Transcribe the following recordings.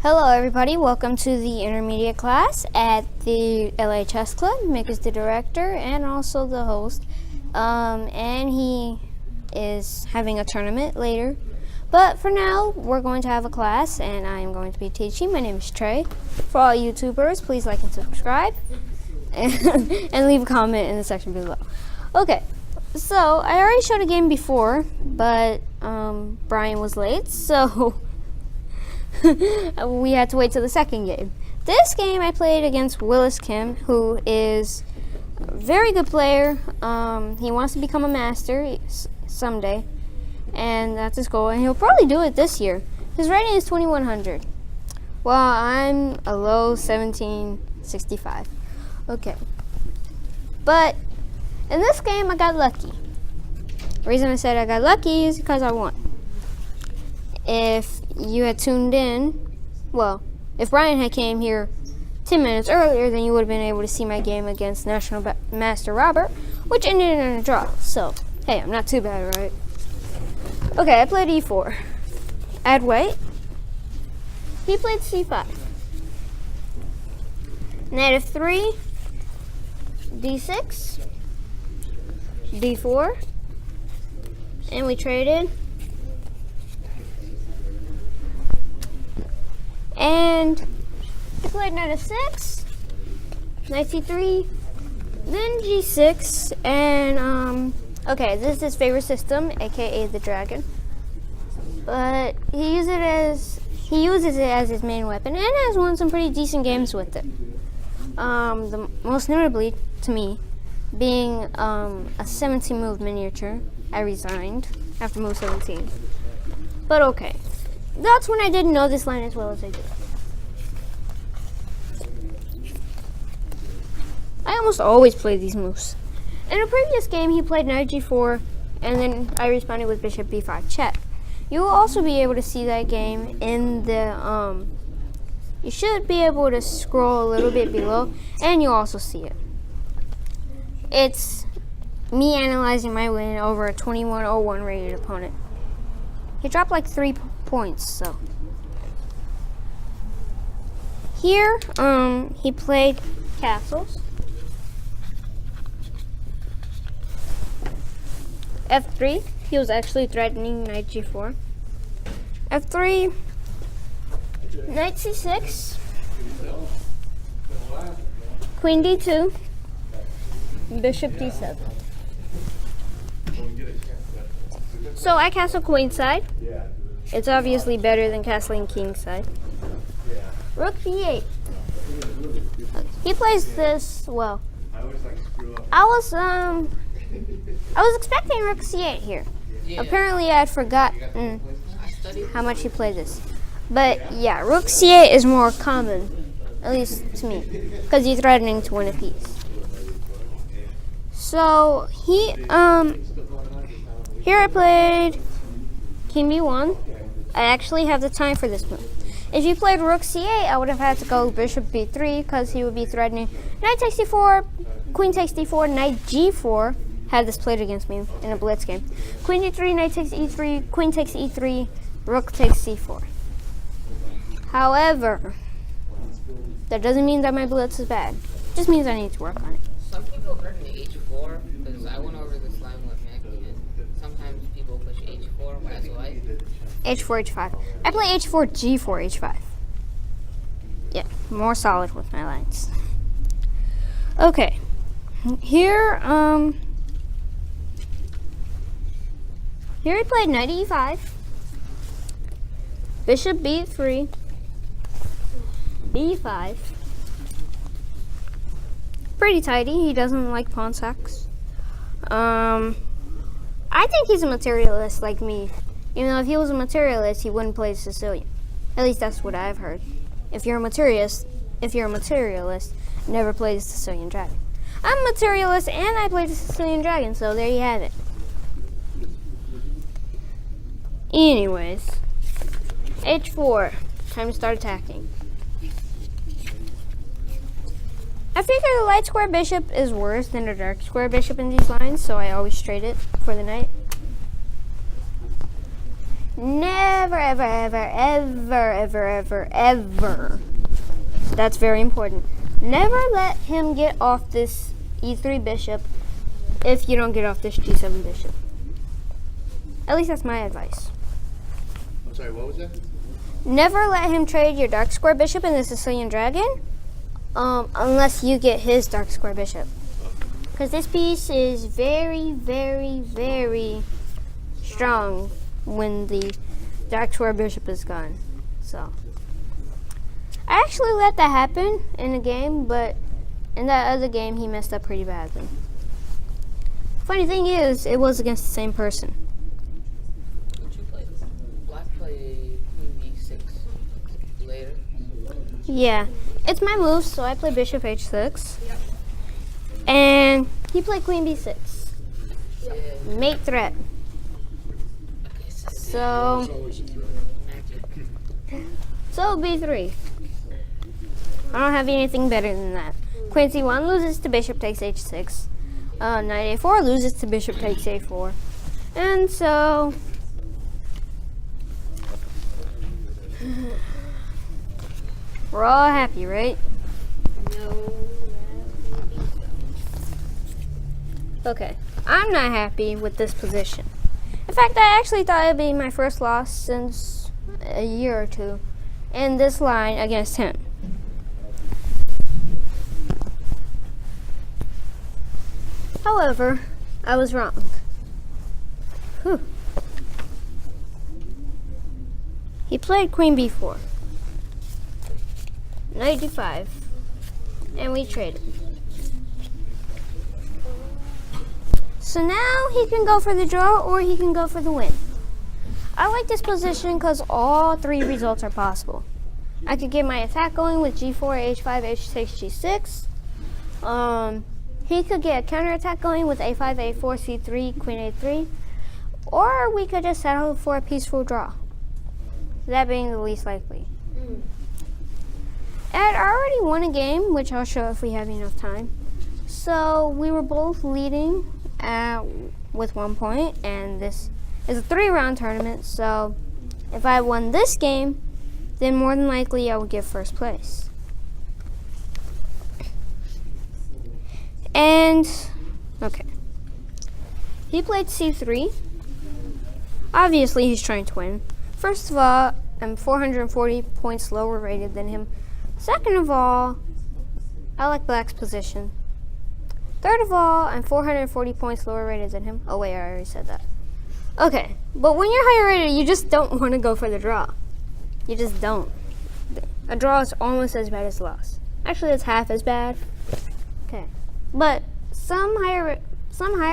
Hello everybody, welcome to the intermediate class at the LA Chess Club. Mick is the director and also the host. And he is having a tournament later. But for now, we're going to have a class and I am going to be teaching. My name is Trey. For all YouTubers, please like and subscribe. And leave a comment in the section below. Okay, so I already showed a game before, but Brian was late, so we had to wait till the second game. This game I played against Willis Kim, who is a very good player. He wants to become a master someday, and that's his goal, and he'll probably do it this year. His rating is 2100, while I'm a low 1765. Okay, but in this game I got lucky. The reason I said I got lucky is because I won. If you had tuned in, well, if Brian had came here 10 minutes earlier, then you would have been able to see my game against National Master Robert, which ended in a draw. So, hey, I'm not too bad, right? Okay, I played e4. Add white. He played c5. Knight f3, d6, d4, and we traded. And he played knight f6, knight c3, then g6, and okay, this is his favorite system, aka the dragon. But he uses it as his main weapon, and has won some pretty decent games with it. The most notably to me being a 17 move miniature. I resigned after move 17. But okay. That's when I didn't know this line as well as I do. I almost always play these moves. In a previous game, he played knight g4, and then I responded with bishop b5 check. You will also be able to see that game in the, you should be able to scroll a little bit below, and you'll also see it. It's me analyzing my win over a 2101 rated opponent. He dropped like 3 points, so. Here, he played castles. F3, he was actually threatening knight g4. F3, knight c6, queen d2, bishop d7. So I castle queenside. It's obviously better than castling kingside. Rook b8. He plays this well. I was expecting rook c8 here. Apparently I had forgotten how much he played this. But yeah, rook c8 is more common, at least to me, because he's threatening to win a piece. So here I played king b1. I actually have the time for this move. If you played rook c8, I would have had to go bishop b3 because he would be threatening knight takes d4, queen takes d4, knight g4. Had this played against me in a blitz game. Queen d3, knight takes e3, queen takes e3, rook takes c4. However, that doesn't mean that my blitz is bad. It just means I need to work on it. Some people heard me h4 because I went over this line with Mac, and sometimes people push h4 as white. h4, h5. I play h4, g4, h5. Yeah, more solid with my lines. Okay, here he played knight e5, bishop b3, b5. Pretty tidy. He doesn't like pawn sacks. I think he's a materialist like me. Even though if he was a materialist, he wouldn't play Sicilian. At least that's what I've heard. If you're a materialist, never play the Sicilian dragon. I'm a materialist and I play the Sicilian dragon, so there you have it. Anyways, h4. Time to start attacking. I figure the light square bishop is worse than the dark square bishop in these lines, so I always trade it for the knight. Never, ever, ever, ever, ever, ever, ever. That's very important. Never let him get off this e3 bishop if you don't get off this g7 bishop. At least that's my advice. I'm sorry, what was that? Never let him trade your dark square bishop in the Sicilian dragon unless you get his dark square bishop. Because this piece is very, very, very strong when the dark square bishop is gone. So I actually let that happen in a game, but in that other game he messed up pretty badly. Funny thing is, it was against the same person. What you played? Black played Queen D6 later. Yeah, it's my move, so I play bishop h6. Yep. And he played queen b6. Yeah. Mate threat. Okay, So b3. I don't have anything better than that. Queen c1 loses to bishop takes h6. Knight a4 loses to bishop takes a4. And so we're all happy, right? No. Okay, I'm not happy with this position. In fact, I actually thought it'd be my first loss since a year or two in this line against him. However, I was wrong. Whew. He played queen b4, knight d5, and we traded. So now he can go for the draw or he can go for the win. I like this position because all three results are possible. I could get my attack going with g4, h5, h6, g6. He could get a counterattack going with a5, a4, c3, queen a3. Or we could just settle for a peaceful draw. That being the least likely. I'd already won a game, which I'll show if we have enough time. So we were both leading with 1 point, and this is a 3-round tournament. So if I won this game, then more than likely I would get first place. And okay, he played c3. Obviously he's trying to win. First of all, I'm 440 points lower rated than him. Second of all, I like black's position. Third of all, I'm 440 points lower rated than him. Oh wait, I already said that. Okay, but when you're higher rated, you just don't want to go for the draw. You just don't. A draw is almost as bad as a loss. Actually, it's half as bad. Okay, but some higher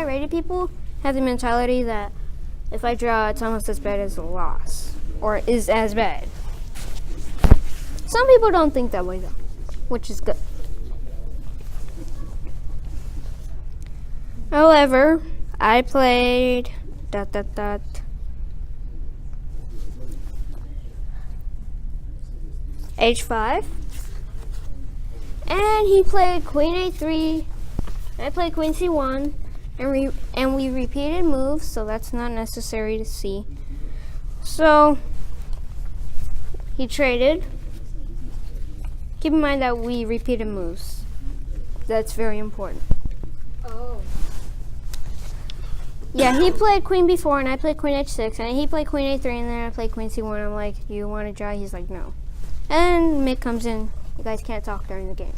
rated people have the mentality that if I draw, it's almost as bad as a loss, or is as bad. Some people don't think that way though, which is good. However, I played h5, and he played queen a3. I played queen c1, and we repeated moves, so that's not necessary to see. So he traded. Keep in mind that we repeated moves. That's very important. Oh. Yeah, he played queen b4 and I played queen h6, and he played queen a3 and then I played queen c1. I'm like, you want to draw? He's like, no. And Mick comes in. You guys can't talk during the game.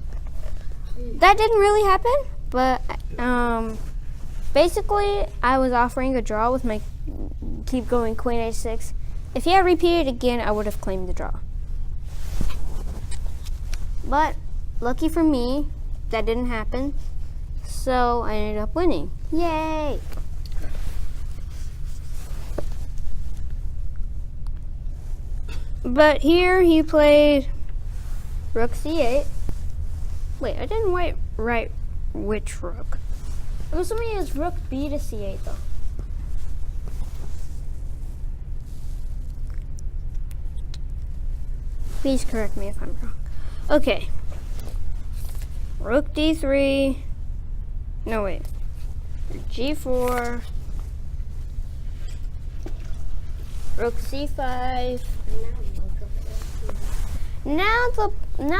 That didn't really happen, but basically I was offering a draw with my keep going queen h6. If he had repeated again, I would have claimed the draw. But lucky for me, that didn't happen. So I ended up winning. Yay! But here he played rook c8. Wait, I didn't write which rook. I'm assuming it's rook b to c8 though. Please correct me if I'm wrong. Okay. Rook d3. No, wait. G4. Rook c5. Now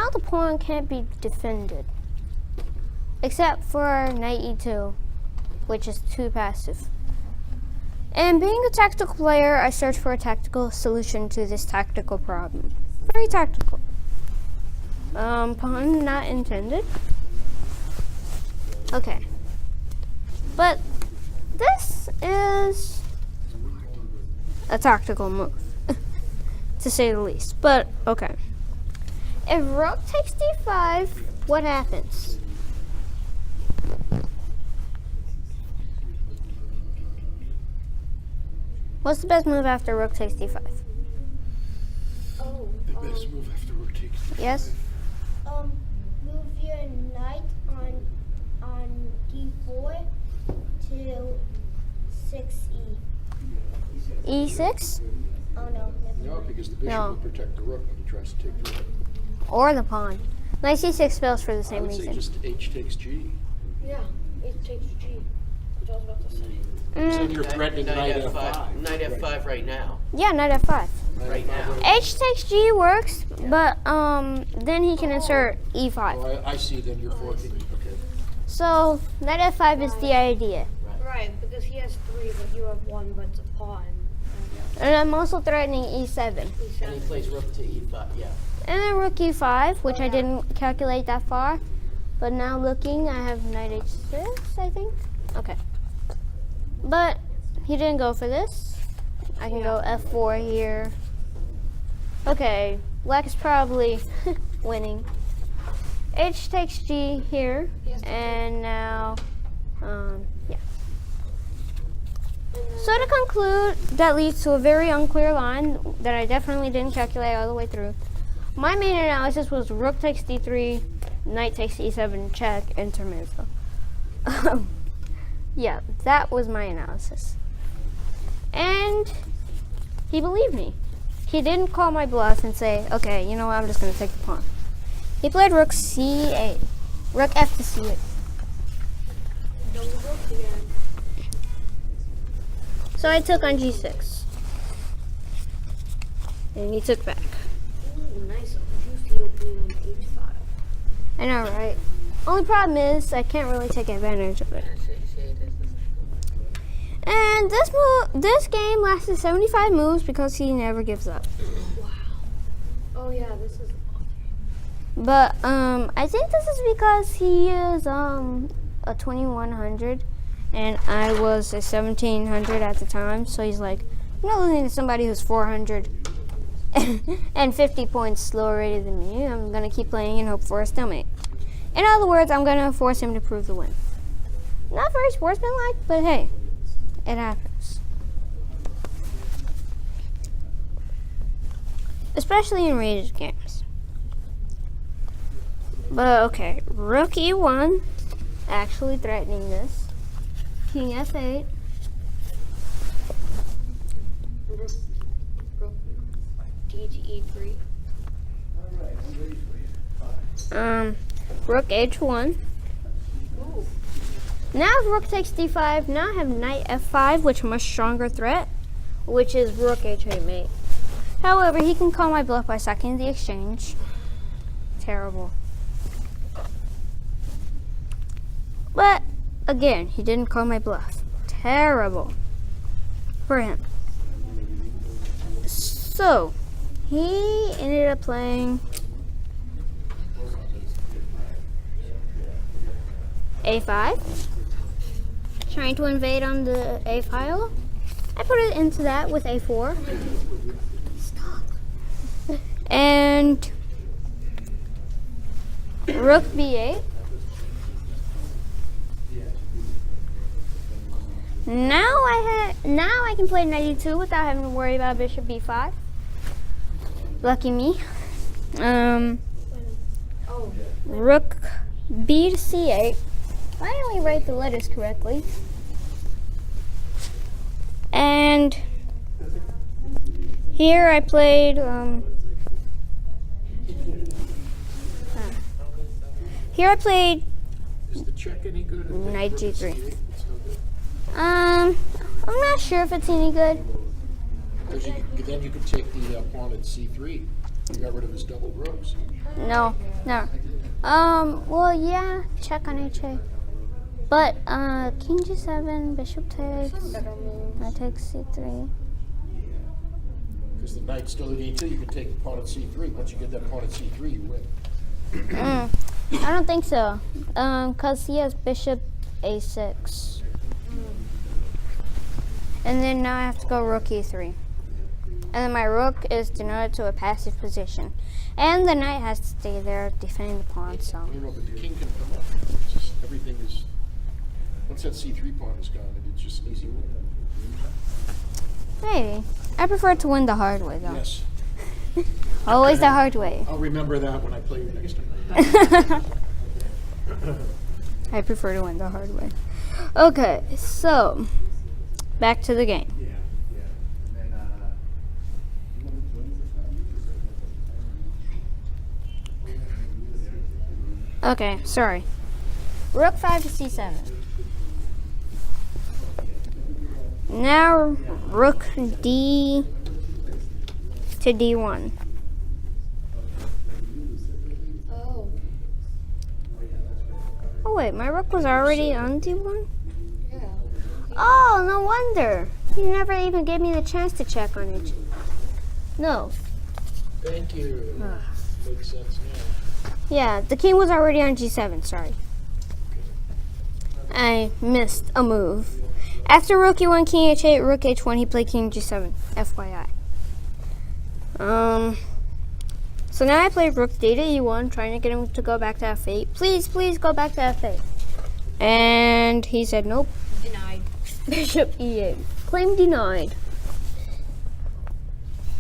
the pawn can't be defended, except for knight e2, which is too passive. And being a tactical player, I search for a tactical solution to this tactical problem. Very tactical. Pawn not intended. Okay. But this is a tactical move, to say the least. But, okay. If rook takes d5, what happens? What's the best move after rook takes d5? Oh, The best move after rook takes. Yes? move your knight on d4 to 6e. e6? Oh no, No, because the bishop No. will protect the rook when he tries to take the rook. Or the pawn. Knight c6 fails for the I same would say reason. just h takes g. Yeah, it takes g. Which I was about to say. So you're threatening knight F5. f5. Knight F5 right now. Yeah, knight f5. Right now. H takes G works, but then he can insert E5. Oh, I see. Then you're forking. Okay. So knight F5 is the idea. Right, because he has 3, but you have 1, but it's a pawn. And I'm also threatening E7. And he plays rook to E5. Yeah. And then rook E5, which I didn't calculate that far. But now looking, I have knight H6, I think. Okay. But he didn't go for this. I can go F4 here. Okay, black is probably winning. H takes G here, and now, yeah. So to conclude, that leads to a very unclear line that I definitely didn't calculate all the way through. My main analysis was rook takes d3, knight takes e7, check, intermezzo. Yeah, that was my analysis. And he believed me. He didn't call my bluff and say, okay, you know what, I'm just going to take the pawn. He played rook c8. Rook f to c8. So I took on g6. And he took back. Nice juicy opening on h5. I know, right? Only problem is I can't really take advantage of it. And this game lasted 75 moves because he never gives up. Wow. Oh yeah, this is. But I think this is because he is a 2100 and I was a 1700 at the time. So he's like, I'm not losing to somebody who's 400 and 50 points slower rated than me. I'm gonna keep playing and hope for a stalemate. In other words, I'm gonna force him to prove the win. Not very sportsmanlike, but hey, it happens. Especially in rated games. But okay, rook e1, actually threatening this. King f8. D to e3. Rook h1. Ooh. Now if rook takes d5, now I have knight f5, which is a much stronger threat, which is rook h8 mate. However, he can call my bluff by sacking the exchange. Terrible. But again, he didn't call my bluff. Terrible for him. So he ended up playing a5, trying to invade on the a file. I put it into that with a4. And rook b8. Now I can play knight e2 without having to worry about bishop b5. Lucky me. Rook b to c8. Finally write the letters correctly. And here I played Is the check any good? knight g3. I'm not sure if it's any good. Because then you could take the pawn at c3. You got rid of his double rooks. No. Well, yeah, check on HA. But, king g7, bishop takes, knight takes c3. Because the knight's still at e2, you can take the pawn at c3. Once you get that pawn at c3, you win. I don't think so. Because he has bishop a6. And then now I have to go rook e3. And then my rook is denoted to a passive position. And the knight has to stay there defending the pawn, so. I don't know, but the king can come up. It's just everything is. Once that c3 pawn is gone, it's just an easy win. Maybe. I prefer to win the hard way, though. Yes. Always the hard way. I'll remember that when I play you next time. I prefer to win the hard way. Okay, so back to the game. Okay, sorry. Rook 5 to c7. Now rook d to d1. Oh wait, my rook was already on d1? Yeah. Oh, no wonder. He never even gave me the chance to check on it. No. Thank you. Makes sense now. Yeah, the king was already on g7, sorry. I missed a move. After rook e1, king h8, rook h1, he played king g7, FYI. So now I played rook d to e1, trying to get him to go back to f8. Please, please go back to f8. And he said nope. Denied. Bishop e8. Claim denied.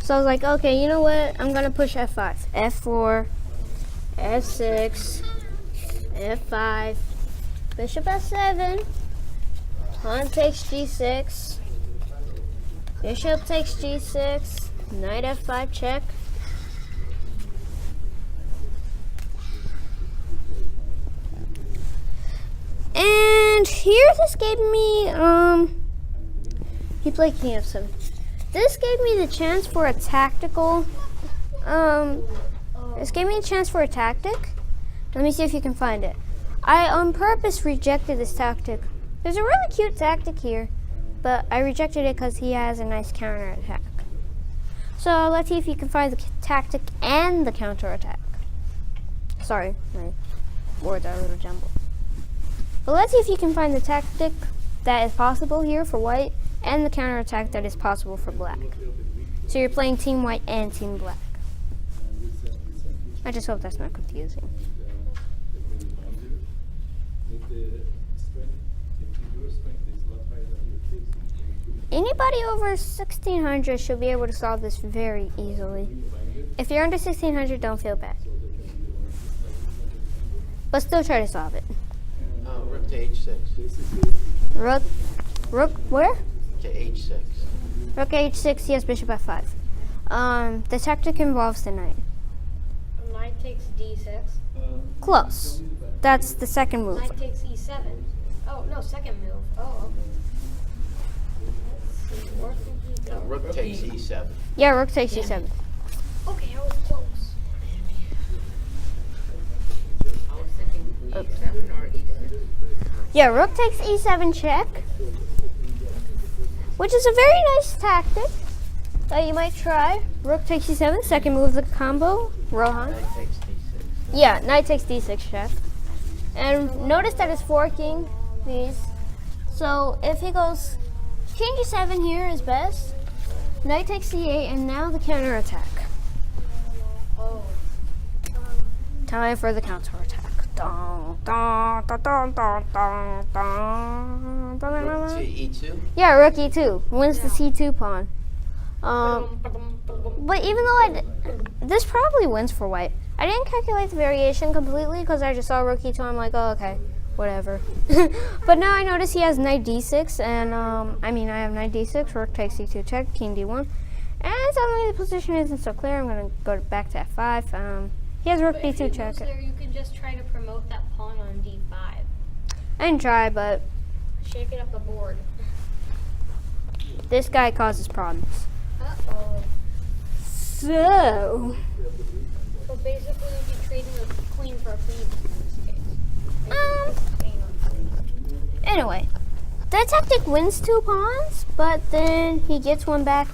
So I was like, okay, you know what? I'm gonna push f5. f4, f6, f5, bishop f7, pawn takes g6, bishop takes g6, knight f5 check. And here this gave me, he played king f7. This gave me the chance for a tactical, this gave me a chance for a tactic. Let me see if you can find it. I on purpose rejected this tactic. There's a really cute tactic here, but I rejected it because he has a nice counterattack. So let's see if you can find the tactic and the counterattack. Sorry, my words are a little jumbled. But let's see if you can find the tactic that is possible here for white and the counterattack that is possible for black. So you're playing team white and team black. I just hope that's not confusing. Anybody over 1600 should be able to solve this very easily. If you're under 1600, don't feel bad. But still try to solve it. Rook to h6. Rook where? To h6. Rook h6, yes, bishop f5. The tactic involves the knight. Knight takes d6. Close. That's the second move. Knight takes e7. Oh, no, second move. Oh, okay. Let's see. Where can he go? Rook takes e7. Yeah, rook takes e7. Okay, I was close. I was thinking e7 or e6. Yeah, rook takes e7 check, which is a very nice tactic that you might try. Rook takes e7, second move of the combo, Rohan. Knight takes d6. Yeah, knight takes d6 check. And notice that it's forking these. So if he goes king g7 here is best, knight takes c8, and now the counterattack. Oh. Time for the counterattack. Dun, dun, dun, dun, dun, dun, dun, dun, Rook to e2. Yeah, rook e2 wins the c2 pawn. But even though this probably wins for white. I didn't calculate the variation completely because I just saw rook e2. I'm like, oh, okay, whatever. But now I notice he has knight d6, and I have knight d6, rook takes e2 check, king d1, and suddenly the position isn't so clear. I'm gonna go back to f5. He has rook d2 check. There, you can just try to promote that pawn on d5. I didn't try, but Shake it up the board. this guy causes problems. Uh-oh. So, So basically, you'd be trading a queen for a queen in this case. anyway, the tactic wins 2 pawns, but then he gets one back,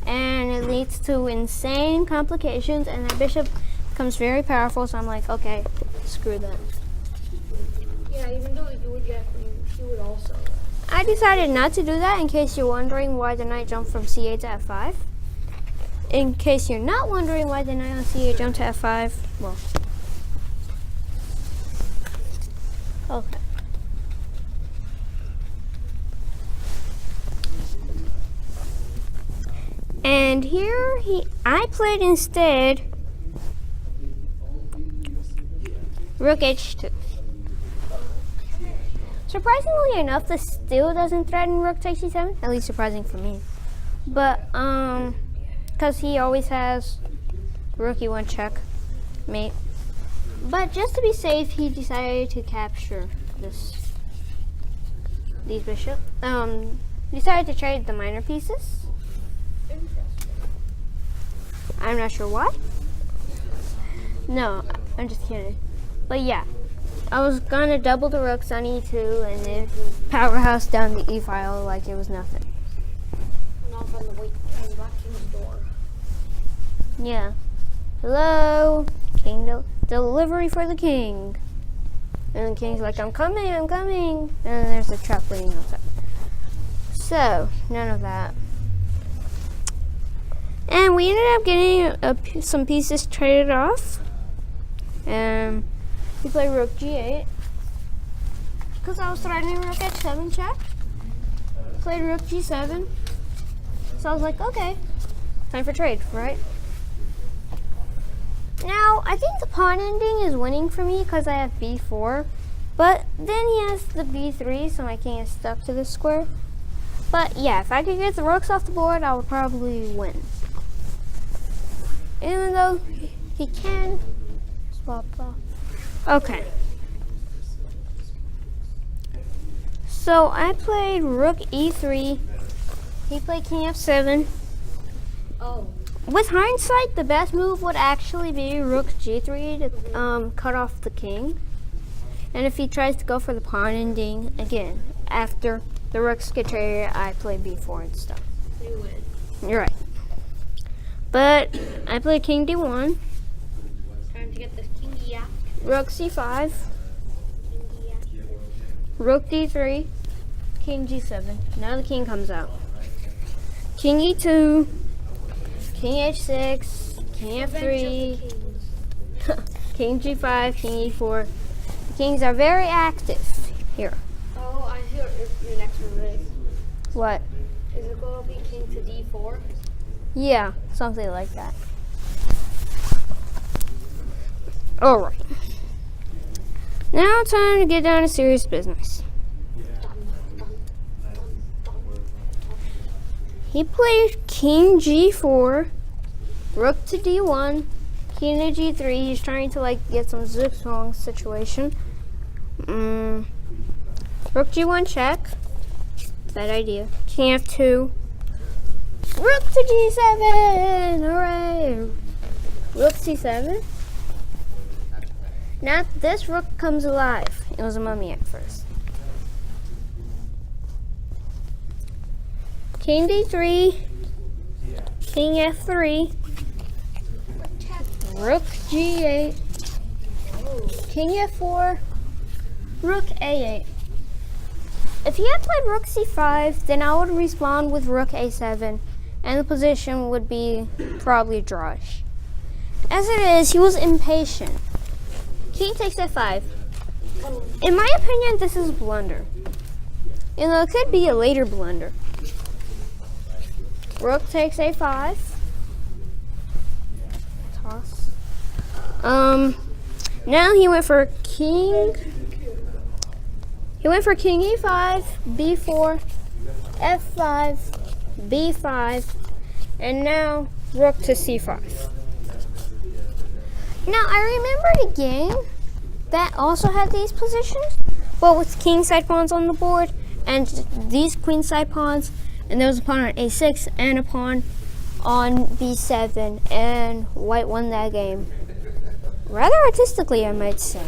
and it leads to insane complications, and that bishop becomes very powerful, so I'm like, okay, screw that. Yeah, even though you would get queen, she would also. I decided not to do that in case you're wondering why the knight jumped from c8 to f5. In case you're not wondering why the knight on c8 jumped to f5, well. Okay. And here I played instead rook h2. Surprisingly enough, this still doesn't threaten rook takes c7. At least surprising for me. But because he always has rook e1 checkmate. But just to be safe, he decided to capture these bishops. Decided to trade the minor pieces. I'm not sure why. No, I'm just kidding. But yeah, I was gonna double the rooks on e2 and then powerhouse down the e file like it was nothing. Knock on the Black King's door. Yeah. Hello, king delivery for the king. And the king's like, I'm coming. And then there's a trap waiting outside. So, none of that. And we ended up getting some pieces traded off. And we played rook g8. Because I was threatening rook h7 check. Played rook g7. So I was like, okay, time for trade, right? Now, I think the pawn ending is winning for me because I have b4. But then he has the b3, so my king is stuck to the square. But yeah, if I could get the rooks off the board, I would probably win. Even though he can swap off. Okay. So I played rook e3. He played king f7. Oh. With hindsight, the best move would actually be rook g3 to cut off the king. And if he tries to go for the pawn ending, again, after the rooks get traded, I play b4 and stuff. You win. You're right. But I played king d1, Time to get this king yak. rook c5, King yak. rook d3, king g7. Now the king comes out. King e2, king h6, king f3, king g5, king e4. The kings are very active here. Oh, I see what your next move is. What? Is it going to be king to d4? Yeah, something like that. Alright. Now time to get down to serious business. He played king g4, rook to d1, king to g3. He's trying to like get some zigzag situation. Rook g1 check. Bad idea. King f2. Rook to g7! Hooray! Rook c7. Now this rook comes alive. It was a mummy at first. King d3. King f3. Rook g8. King f4. Rook a8. If he had played rook c5, then I would respond with rook a7, and the position would be probably drawish. As it is, he was impatient. King takes f5. In my opinion, this is a blunder. You know, it could be a later blunder. Rook takes a5. Toss. Now he went for king. He went for king e5, b4, f5, b5, and now rook to c5. Now I remembered a game that also had these positions, but with king side pawns on the board and these queen side pawns, and there was a pawn on a6 and a pawn on b7, and white won that game. Rather artistically, I might say.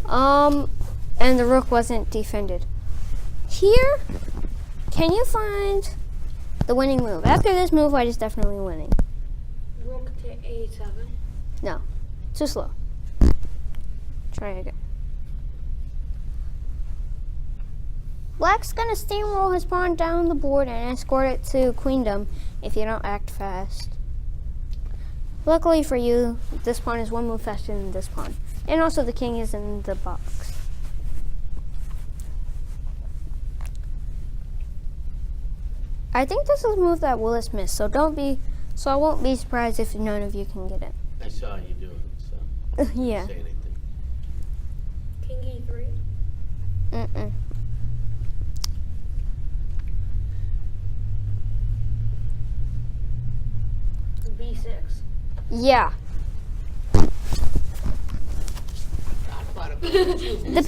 And the rook wasn't defended. Here, can you find the winning move? After this move, white is definitely winning. Rook to a7. No, too slow. Try again. Black's gonna steamroll his pawn down the board and escort it to queendom if you don't act fast. Luckily for you, this pawn is one move faster than this pawn. And also the king is in the box. I think this is a move that Willis missed, so I won't be surprised if none of you can get it. I saw you do it, so. Yeah. Say anything. King e3. Mm-mm. b6. Yeah. The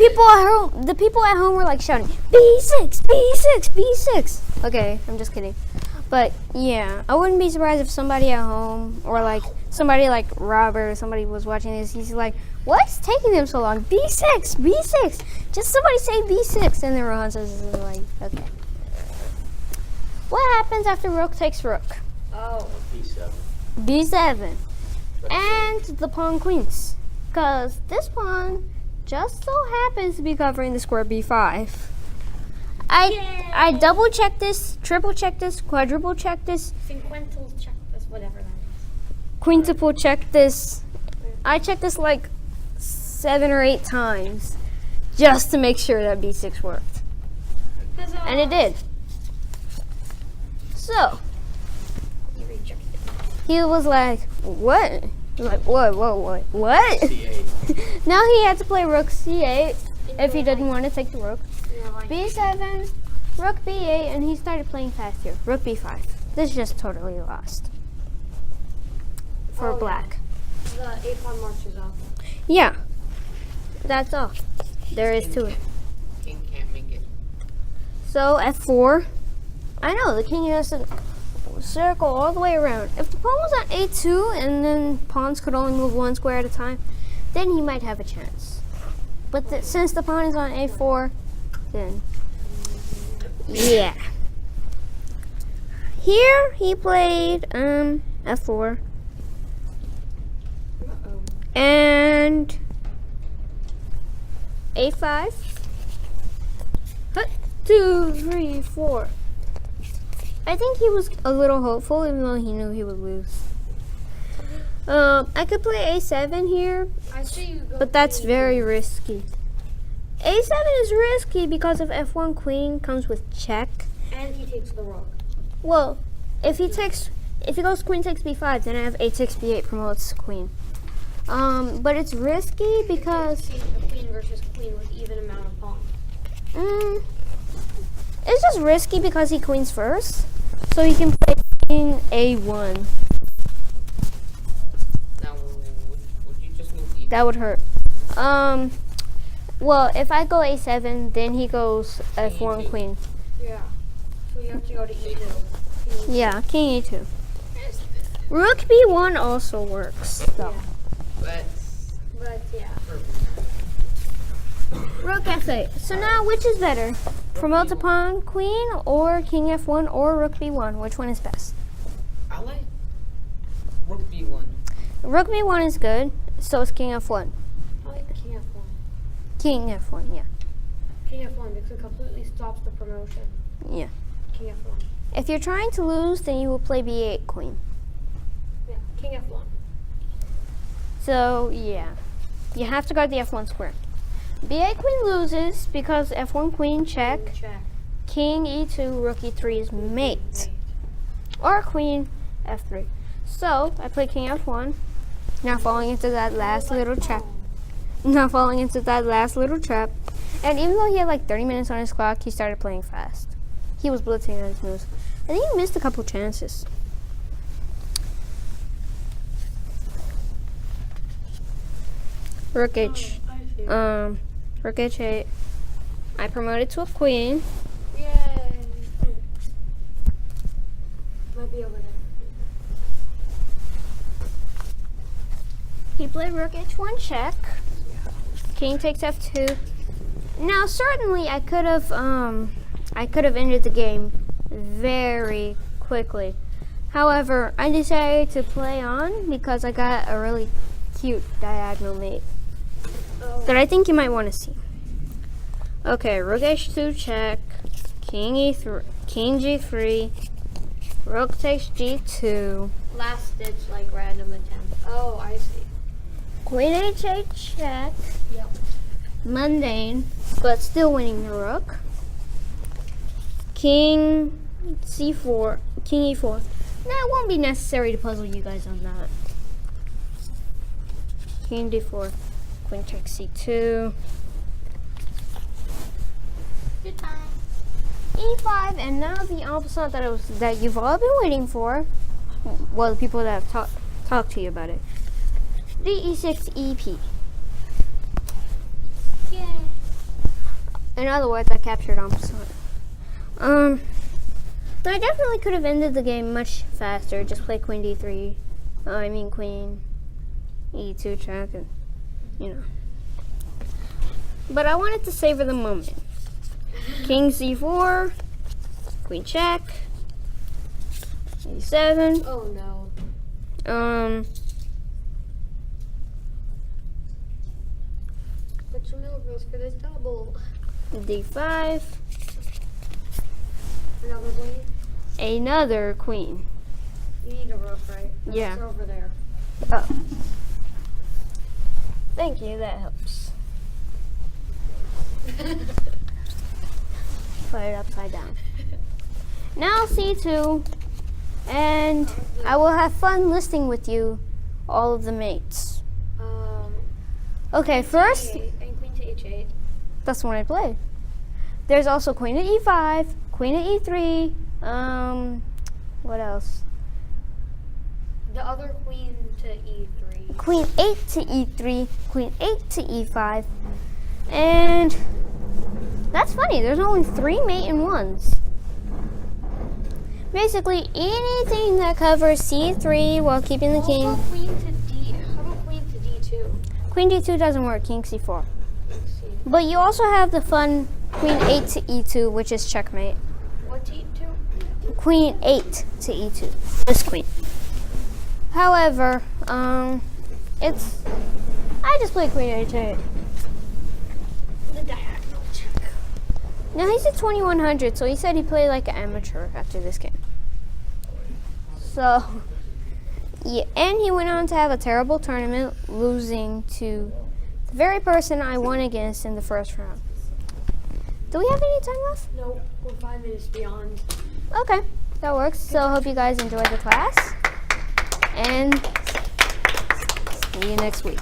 The people at home were like shouting, B6, B6, B6. Okay, I'm just kidding. But yeah, I wouldn't be surprised if somebody at home or like somebody like Robert or somebody was watching this. He's like, what's taking them so long? B6, B6. Just somebody say B6. And then Rohan says, like, okay. What happens after rook takes rook? Oh. B7. B7. And the pawn queens. Because this pawn just so happens to be covering the square b5. I double check this, triple check this, quadruple check this, Quintuple check this, whatever that is. quintuple check this. I checked this like 7 or 8 times just to make sure that b6 worked. Huzzah. And it did. So, He rejected. he was like, what? He was like, what? What? C8. Now he had to play rook c8 if he didn't want to take the rook. Like, b7, rook b8, and he started playing fast here. Rook b5. This is just totally lost for Oh, black. the a pawn marches off. Yeah, that's all there is to it. King can't make it. So f4, I know the king has to circle all the way around. If the pawn was on a2 and then pawns could only move 1 square at a time, then he might have a chance. But since the pawn is on a4, then yeah. Here he played f4 and a5. 2, 3, 4. I think he was a little hopeful, even though he knew he would lose. I could play a7 here, I see you go. but that's queen. very risky. a7 is risky because if f1 queen comes with check. And he takes the rook. Well, if he goes queen takes b5, then I have a6 b8 promotes queen. But it's risky because See a queen versus queen with even amount of pawns. it's just risky because he queens first, so he can play king a1. Now, would you just move e? That would hurt. Well, if I go a7, then he goes f1 queen. Yeah. So you have to go to e2. Yeah, king e2. Rook b1 also works, though. But But yeah. Rook f8. So now, which is better? Promote a pawn queen or king f1 or rook b1? Which one is best? I like rook b1. Rook b1 is good, so is king f1. I like king f1. King f1, yeah. King f1 because it completely stops the promotion. Yeah. King f1. If you're trying to lose, then you will play b8 queen. Yeah. King f1. So, yeah. You have to guard the f1 square. b8 queen loses because f1 queen check. Check. King e2, rook e3 is mate. Or queen f3. So, I play king f1. Now falling into that last little trap. Now falling into that last little trap. And even though he had like 30 minutes on his clock, he started playing fast. He was blitzing on his moves. I think he missed a couple chances. Rook h. Rook h8. I promoted to a queen. Yay. Might be over there. he played rook h1 check. King takes f2. Now, certainly, I could have ended the game very quickly. However, I decided to play on because I got a really cute diagonal mate that I think you might want to see. Okay, rook h2 check, king e3, king g3, rook takes g2, Last ditch, like random attempt. Oh, I see. queen h8 check, Yep. mundane, but still winning the rook. King c4, king e4. Now it won't be necessary to puzzle you guys on that. King d4, queen takes c2, Good time. e5, and now the opposite that you've all been waiting for. Well, the people that have talked to you about it. The e6 EP. Yay. In other words, I captured opposite. I definitely could have ended the game much faster. Just play queen d3. Queen e2 check, and you know. But I wanted to savor the moment. King c4, queen check, e7. Oh no. But Tremil goes for this double. d5, Another queen. another queen. You need a rook, right? Yeah. It's over there. Oh. Thank you, that helps. Put it upside down. Now c2, and I will have fun listing with you all of the mates. Okay, first, E8 and queen to h8. that's the one I played. There's also queen at e5, queen at e3, what else? The other queen to e3. Queen 8 to e3, queen 8 to e5, and that's funny, there's only 3 mate in ones. Basically, anything that covers c3 while keeping the king. How about queen to d? How about queen to d2? Queen d2 doesn't work, king c4. Let's see. But you also have the fun queen 8 to e2, which is checkmate. What to e2? Queen 8 to e2, this queen. However, I just play queen h8. The diagonal check. Now he's at 2100, so he said he played like an amateur after this game. So, yeah, and he went on to have a terrible tournament, losing to the very person I won against in the first round. Do we have any time left? Nope, we're 5 minutes beyond. Okay, that works. So hope you guys enjoyed the class, and see you next week.